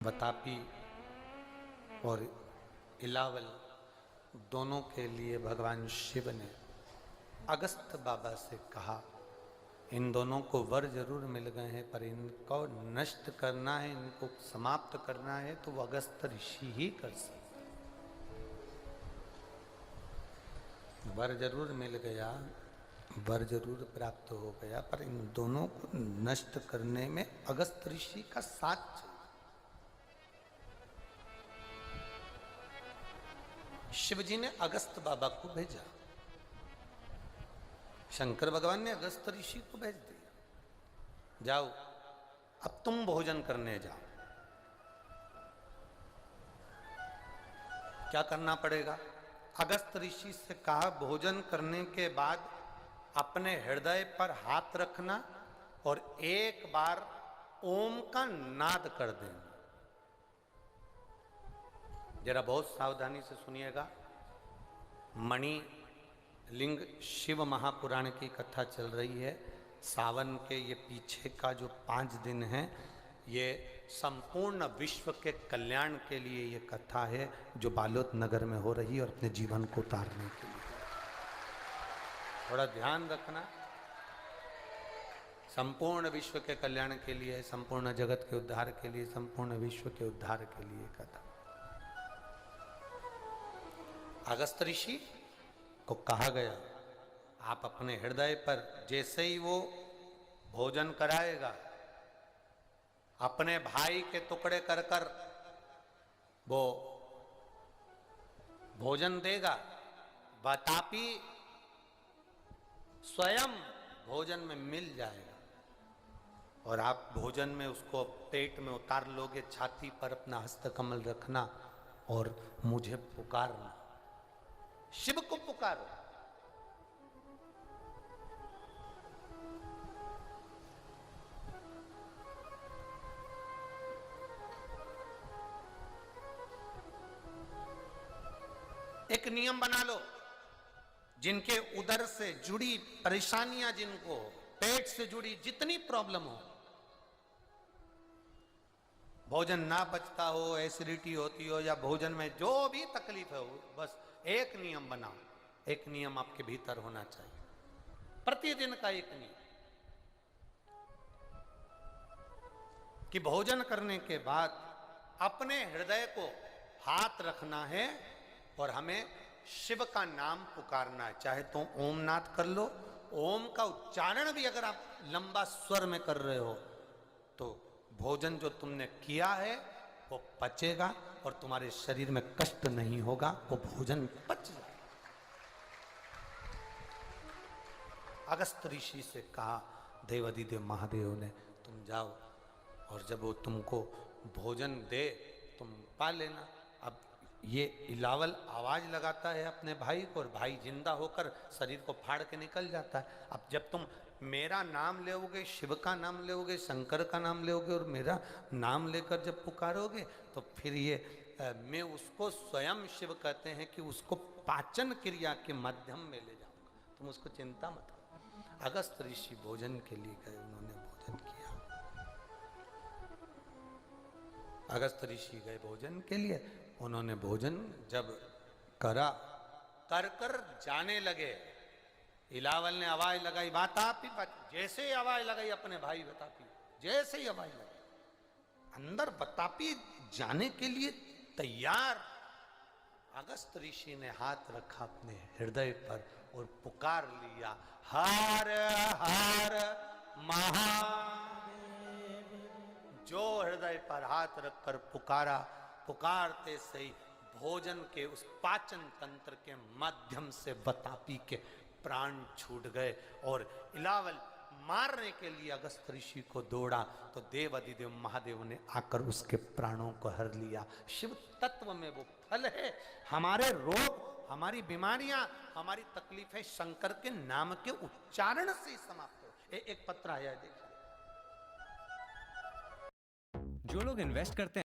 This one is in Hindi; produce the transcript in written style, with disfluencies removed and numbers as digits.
वतापी और इलावल दोनों के लिए भगवान शिव ने अगस्त बाबा से कहा, इन दोनों को वर जरूर मिल गए हैं पर इनको नष्ट करना है, इनको समाप्त करना है तो वो अगस्त ऋषि ही कर सकते। वर जरूर मिल गया, वर जरूर प्राप्त हो गया, पर इन दोनों को नष्ट करने में अगस्त ऋषि का साथ चाहिए। शिवजी ने अगस्त बाबा को भेजा, शंकर भगवान ने अगस्त ऋषि को भेज दिया, जाओ अब तुम भोजन करने जाओ। क्या करना पड़ेगा? अगस्त ऋषि से कहा, भोजन करने के बाद अपने हृदय पर हाथ रखना और एक बार ओम का नाद कर देना। जरा बहुत सावधानी से सुनिएगा। मणि लिंग शिव महापुराण की कथा चल रही है। सावन के ये पीछे का जो 5 दिन है, ये संपूर्ण विश्व के कल्याण के लिए ये कथा है, जो बालोद नगर में हो रही है और अपने जीवन को उतारने के लिए। थोड़ा ध्यान रखना, संपूर्ण विश्व के कल्याण के लिए, संपूर्ण जगत के उद्धार के लिए, संपूर्ण विश्व के उद्धार के लिए कथा। अगस्त ऋषि को कहा गया, आप अपने हृदय पर जैसे ही वो भोजन कराएगा, अपने भाई के टुकड़े कर कर वो भोजन देगा, वतापी स्वयं भोजन में मिल जाएगा और आप भोजन में उसको पेट में उतार लोगे। छाती पर अपना हस्तकमल रखना और मुझे पुकारना, शिव को पुकारो। एक नियम बना लो, जिनके उदर से जुड़ी परेशानियां, जिनको पेट से जुड़ी जितनी प्रॉब्लम हो, भोजन ना पचता हो, एसिडिटी होती हो या भोजन में जो भी तकलीफ है, बस एक नियम बनाओ। एक नियम आपके भीतर होना चाहिए, प्रतिदिन का एक नियम, कि भोजन करने के बाद अपने हृदय को हाथ रखना है और हमें शिव का नाम पुकारना है। चाहे तो ओम नाद कर लो, ओम का उच्चारण भी अगर आप लंबा स्वर में कर रहे हो तो भोजन जो तुमने किया है वो पचेगा और तुम्हारे शरीर में कष्ट नहीं होगा, वो भोजन पच जाएगा। अगस्त ऋषि से कहा, देवाधिदेव महादेव ने, तुम जाओ और जब वो तुमको भोजन दे तुम पा लेना। अब ये इलावल आवाज लगाता है अपने भाई को और भाई जिंदा होकर शरीर को फाड़ के निकल जाता है। अब जब तुम मेरा नाम लोगे, शिव का नाम लोगे, शंकर का नाम लोगे और मेरा नाम लेकर जब पुकारोगे तो फिर ये मैं उसको स्वयं शिव कहते हैं कि उसको पाचन क्रिया के माध्यम में ले जाऊंगा, तुम उसको चिंता मत करो। अगस्त ऋषि भोजन के लिए गए, उन्होंने भोजन किया। अगस्त ऋषि गए भोजन के लिए, उन्होंने भोजन जब करा, कर कर जाने लगे, इलावल ने आवाज लगाई, वतापी, जैसे ही आवाज लगाई अपने भाई वतापी, जैसे ही आवाज लगाई अंदर वतापी जाने के लिए तैयार। अगस्त ऋषि ने हाथ रखा अपने हृदय पर और पुकार लिया, हर हर महादेव। जो हृदय पर हाथ रखकर पुकारा, पुकारते सही भोजन के उस पाचन तंत्र के माध्यम से वतापी के प्राण छूट गए और इलावल मारने के लिए अगस्त ऋषि को दौड़ा तो देवाधिदेव महादेव ने आकर उसके प्राणों को हर लिया। शिव तत्व में वो फल है। हमारे रोग, हमारी बीमारियां, हमारी तकलीफें शंकर के नाम के उच्चारण से ही समाप्त हो। एक पत्र आया, देखिए। जो लोग इन्वेस्ट करते हैं